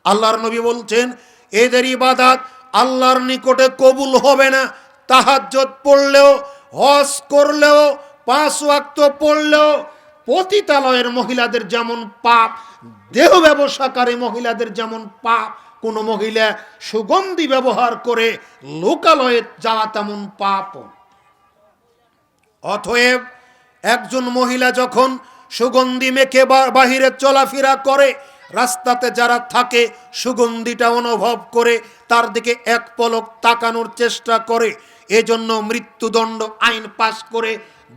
আল্লাহর নবী বলছেন এদের ইবাদত আল্লাহর নিকটে কবুল হবে না। তাহাজ্জুদ পড়লেও, হজ করলেও, 5 ওয়াক্ত পড়লেও, পতিতালয়ের মহিলাদের যেমন পাপ, দেহ ব্যবসাকারী মহিলাদের যেমন পাপ, কোন মহিলা সুগন্ধি ব্যবহার করে লোকালয়ে যাওয়া তেমন পাপ। অতএব একজন মহিলা যখন সুগন্ধি মেখে বাহিরে চলাফেরা করে, রাস্তাতে যারা থাকে সুগন্ধিটা অনুভব করে তার দিকে এক পলক তাকানোর চেষ্টা করে। এজন্য মৃত্যুদণ্ড আইন পাশ করে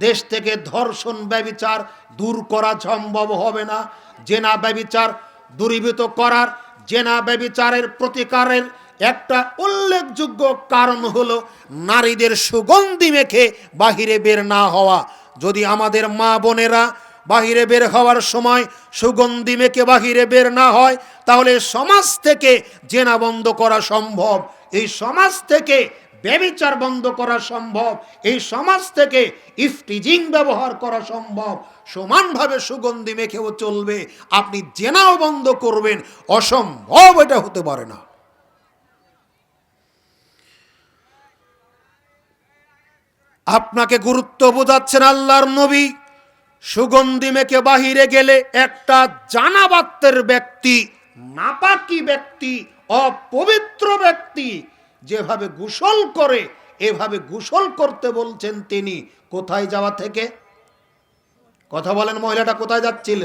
দেশ থেকে ধর্ষণ ব্যভিচার দূর করা সম্ভব হবে না। জেনা ব্যভিচার দূরীভূত করার, জেনা ব্যভিচারের প্রতিকারের একটা উল্লেখযোগ্য কারণ হলো নারীদের সুগন্ধি মেখে বাহিরে বের না হওয়া। যদি আমাদের মা বোনেরা বাহিরে বের হওয়ার সময় সুগন্ধি মেখে বাহিরে বের না হয়, তাহলে সমাজ থেকে জেনা বন্ধ করা সম্ভব, এই সমাজ থেকে ব্যভিচার বন্ধ করা সম্ভব, এই সমাজ থেকে ইফটিজিং ব্যবহার করা সম্ভব। সমানভাবে সুগন্ধি মেখেও চলবে, আপনি জেনাও বন্ধ করবেন, অসম্ভব এটা হতে পারে না। আপনাকে গুরুত্ব বোঝাচ্ছেন আল্লাহর নবী। সুগন্ধি মেখে বাহিরে গেলে একটা জানাবাতের ব্যক্তি, নাপাকি ব্যক্তি, অপবিত্র ব্যক্তি যেভাবে গোসল করে এভাবে গোসল করতে বলছেন তিনি। কোথায় যাওয়া থেকে? কথা বলেন, মহিলাটা কোথায় যাচ্ছিল?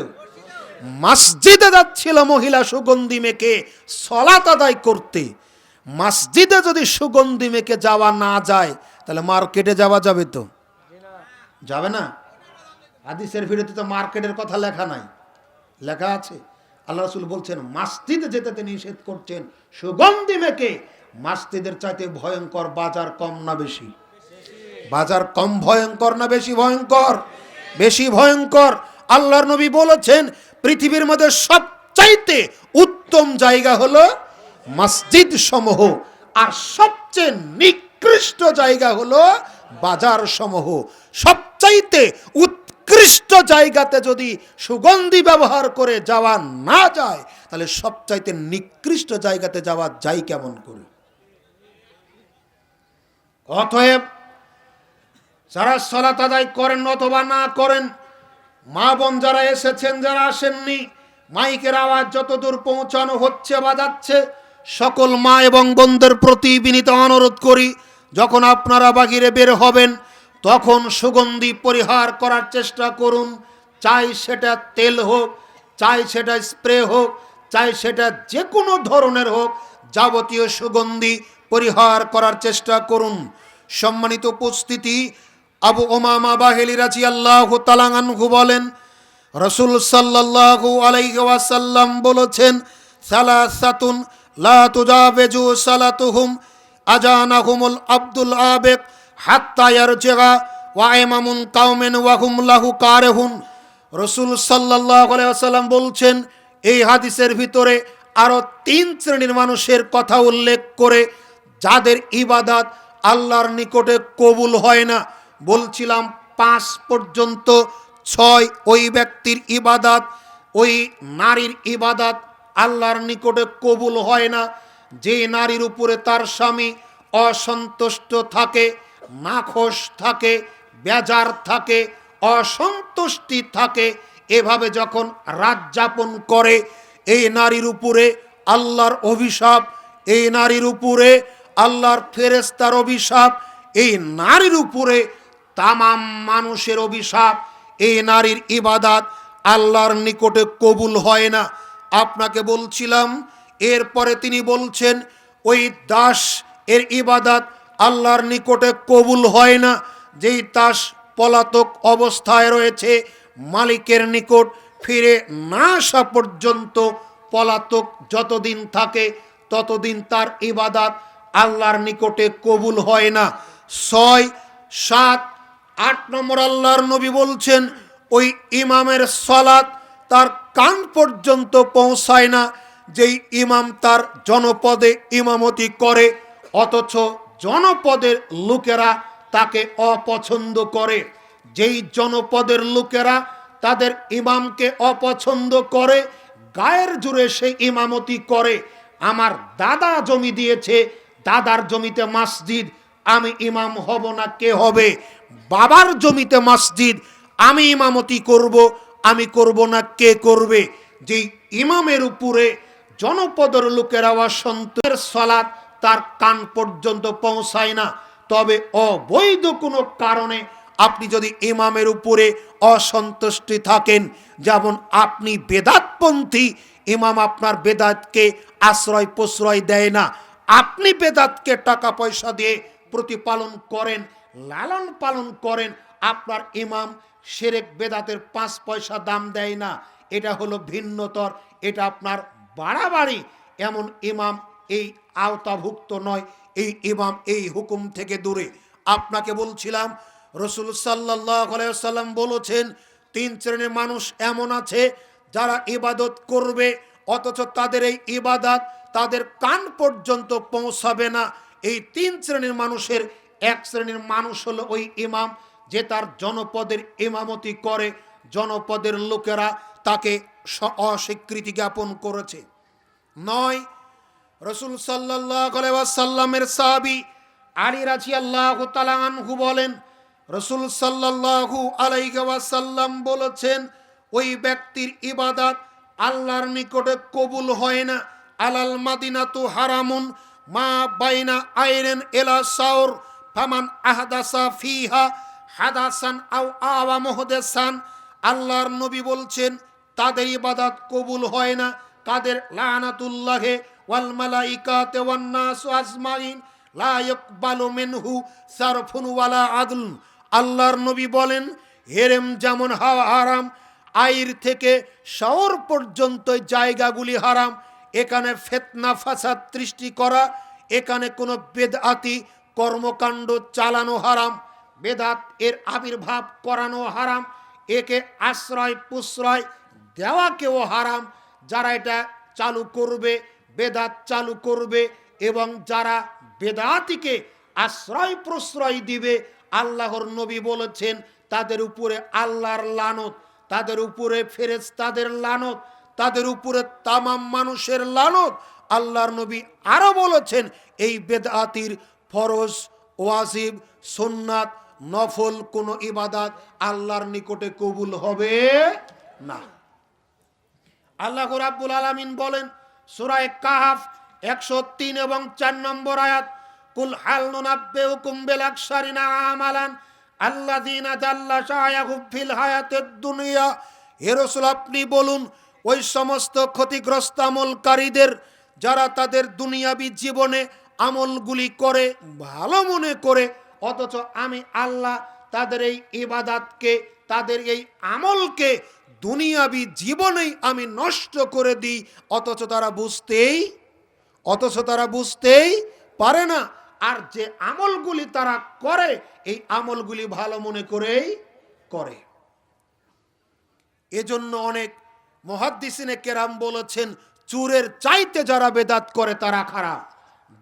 মসজিদে যাচ্ছিল মহিলা সুগন্ধি মেখে সালাত আদায় করতে। মসজিদে যদি সুগন্ধি মেখে যাওয়া না যায়, তাহলে মার্কেটে যাওয়া যাবে? তো যাবে না। হাদিসের ভিডিওতে তো মার্কেটের কথা লেখা নাই, লেখা আছে আল্লাহ রাসূল বলছেন মসজিদে যেতে তিনি নিষেধ করছেন সুগন্ধি মেখে। মসজিদের চাইতে ভয়ঙ্কর বাজার কম না বেশি? বাজার কম ভয়ঙ্কর না বেশি ভয়ঙ্কর? বেশি ভয়ঙ্কর। আল্লাহর নবী বলেছেন পৃথিবীর মধ্যে সবচাইতে উত্তম জায়গা হলো মসজিদ সমূহ, আর সবচেয়ে নিকৃষ্ট জায়গা হলো বাজার সমূহ। সবচাইতে উৎকৃষ্ট জায়গাতে যদি সুগন্ধি ব্যবহার করে যাওয়া না যায়, তাহলে সবচাইতে নিকৃষ্ট জায়গাতে যাওয়া যায় কেমন করে? অতএব যারা সালাত আদায় করেন অথবা না করেন, মা বোন যারা এসেছেন, যারা আসেননি, মাইকের আওয়াজ যতদূর পৌঁছানো হচ্ছে বা যাচ্ছে, সকল মা এবং বোনদের প্রতি বিনীত অনুরোধ করি, যখন আপনারা বাহিরে বের হবেন তখন সুগন্ধি পরিহার করার চেষ্টা করুন। চাই সেটা তেল হোক, চাই সেটা স্প্রে হোক, চাই সেটা যে কোনো ধরনের হোক, যাবতীয় সুগন্ধি পরিহার করার চেষ্টা করুন। সম্মানিত উপস্থিতি, আবু উমামা বাহিলি রাদিয়াল্লাহু তাআলা আনহু বলেন রাসূল সাল্লাল্লাহু আলাইহি ওয়াসাল্লাম বলেছেন সালাসাতুন লা তুজাবিজু সালাতুহুম আজানাহুমুল আব্দুল আবিক হাত্তা ইয়ারজিআ ওয়া ইমামুন কাওমিন ওয়া হুম লাহু কারিহুন। রাসূল সাল্লাল্লাহু আলাইহি ওয়াসাল্লাম বলছেন, এই হাদিসের ভিতরে আরো 3 শ্রেণীর মানুষের কথা উল্লেখ করে যাদের ইবাদত আল্লাহর নিকটে কবুল হয় না। বলছিলাম 5 পর্যন্ত 6 ওই ব্যক্তির ইবাদত, ওই নারীর ইবাদত আল্লাহর নিকটে কবুল হয় না। যে নারীর উপরে তার স্বামী অসন্তুষ্ট থাকে, নাখোশ থাকে, বেজার থাকে, অসন্তুষ্টি থাকে, এভাবে যখন রাত যাপন করে, এই নারীর উপরে আল্লাহর অভিশাপ, এই নারীর উপরে আল্লাহর ফেরেশতার অভিশাপ, এই নারীর উপরে তামাম মানুষের অভিশাপ। এই নারীর ইবাদত আল্লাহর নিকটে কবুল হয় না। আপনাকে বলছিলাম, এরপরে তিনি বলছেন ওই দাস এর ইবাদত আল্লাহর নিকটে কবুল হয় না, যেই দাস পলাতক অবস্থায় রয়েছে, মালিকের নিকট ফিরে না আসা পর্যন্ত পলাতক যতদিন থাকে ততদিন তার ইবাদত আল্লাহর নিকটে কবুল হয় না। 6, 7, 8 নম্বর আল্লাহর নবী বলছেন ওই ইমামের সালাত তার কান পর্যন্ত পৌঁছায় না, যেই ইমাম তার জনপদে ইমামতি করে, অথচ জনপদের লোকেরা তাকে অপছন্দ করে। যেই জনপদের লোকেরা তাদের ইমামকে অপছন্দ করে, গায়ের জোরে সে ইমামতি করে। আমার দাদা জমি দিয়েছে, দাদার জমিতে মসজিদ, আমি ইমাম হব না কে হবে? বাবার জমিতে মসজিদ, আমি ইমামতি করব, আমি করব না কে করবে? যে ইমামের উপরে জনপদের লোকেরা অসন্তুষ্টের সালাত তার কান পর্যন্ত পৌঁছায় না। তবে অবৈধ কোনো কারণে আপনি যদি ইমামের উপরে অসন্তুষ্টি থাকেন, যেমন আপনি বেদাতপন্থী, ইমাম আপনার বেদাতকে আশ্রয় প্রশ্রয় দেয় না, আপনি বেদাতকে টাকা পয়সা দিয়ে প্রতিপালন করেন, লালন পালন করেন, আপনার ইমাম শিরক বেদাতের 5 পয়সা দাম দেয় না, এটা হলো ভিন্নতর, এটা আপনার বাড়াবাড়ি। এমন ইমাম এই আওতাভুক্ত নয়, এই ইমাম এই হুকুম থেকে দূরে। আপনাকে বলছিলাম রাসূল সাল্লাল্লাহু আলাইহি ওয়াসাল্লাম বলেছেন 3 শ্রেণীর মানুষ এমন আছে যারা ইবাদত করবে অথচ তাদের এই ইবাদত তাদের কান পর্যন্ত পৌঁছাবে না। এই 3 শ্রেণীর মানুষের এক শ্রেণীর মানুষ হলো ওই ইমাম যে তার জনপদের ইমামতি করে, জনপদের লোকেরা তাকে অস্বীকৃতি জ্ঞাপন করেছে। 9, রাসূল সাল্লাল্লাহু আলাইহি ওয়াসাল্লামের সাহাবী আলী রাদিয়াল্লাহু তাআলা আনহু বলেন, রাসূল সাল্লাল্লাহু আলাইহি ওয়াসাল্লাম বলেছেন, ওই ব্যক্তির ইবাদত আল্লাহর নিকটে কবুল হয় না। আলাল মাদিনাতু হারামুন মা বাইনা আইরেন ইলা সাউর ফামান আহদাসা ফিহা হাদাসান আও আওয়া মুহদাসান। আল্লাহর নবী বলছেন তাদের ইবাদত কবুল হয় না, তাদের লানাতুল্লাহি ওয়াল মালাইকাতি ওয়ান নাস আজমাইন লা ইয়াকবালু মিনহু সারফুন ওয়ালা আদল। আল্লাহর নবী বলেন হেরেম যেমন হারাম, আইর থেকে শহর পর্যন্ত জায়গাগুলি হারাম, এখানে ফিতনা ফাসাদ সৃষ্টি করা, এখানে কোনো বেদআতি কর্মকাণ্ড চালানো হারাম, বেদাত এর আবির্ভাব করানো হারাম, একে আশ্রয় প্রশ্রয় দেওয়াকেও হারাম। যারা এটা চালু করবে, বেদাত চালু করবে, এবং যারা বেদাতিকে আশ্রয় প্রশ্রয় দিবে, আল্লাহর নবী বলেছেন তাদের উপরে আল্লাহর লানত, তাদের উপরে ফেরেশতাদের লানত, তাদের উপরে তামাম মানুষের লানত। আল্লাহর নবী আরো বলেছেন এই বেদআতির ফরজ, ওয়াজিব, সুন্নাত, নফল কোন ইবাদত আল্লাহর নিকটে কবুল হবে না। আল্লাহ রাব্বুল আলামিন বলেন সূরা কাহফ 103 এবং 4 নম্বর আয়াত, কুল হাল নুনাব্বিউকুম বিল আকসারিনা আমালান আল্লাযীনা দাল্লা শায়াহুম ফিল হায়াতিদ দুনিয়া। হে রাসূল আপনি বলুন ওই সমস্ত ক্ষতিগ্রস্ত আমলকারীদের যারা তাদের দুনিয়াবী জীবনে আমলগুলি করে ভালো মনে করে, অথচ আমি আল্লাহ তাদের এই ইবাদতকে, তাদের এই আমলকে দুনিয়াবী জীবনেই আমি নষ্ট করে দিই, অথচ তারা বুঝতেই পারে না। আর যে আমলগুলি তারা করে এই আমলগুলি ভালো মনে করেই করে। এজন্য অনেক মুহাদ্দিসিনে কেরাম বলেছেন চোরের চাইতে যারা বেদাত করে তারা খারাপ,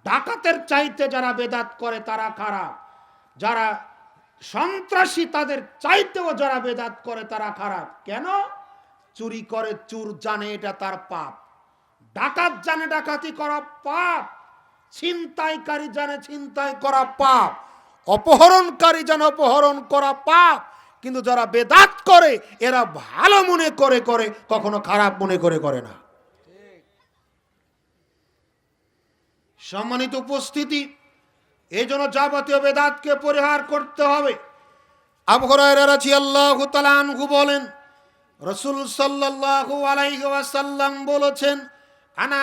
ডাকাতের চাইতে যারা বেদাত করে তারা খারাপ, যারা সন্ত্রাসী তাদের চাইতেও যারা বেদাত করে তারা খারাপ। কেন? চুরি করে চোর জানে এটা তার পাপ, ডাকাত জানে ডাকাতি করা পাপ, ছিনতাইকারী জানে ছিনতাই করা পাপ, অপহরণকারী জানে অপহরণ করা পাপ। কিন্তু যারা বেদাত করে এরা ভালো মনে করে করে, কখনো খারাপ মনে করে করে না। সম্মানিত উপস্থিতি, এই জন্য যাবতীয় বেদাতকে পরিহার করতে হবে। আবু হুরায়রা রাদিয়াল্লাহু তাআলা আনহু বলেন রাসূল সাল্লাল্লাহু আলাইহি ওয়াসাল্লাম বলেছেন, আনা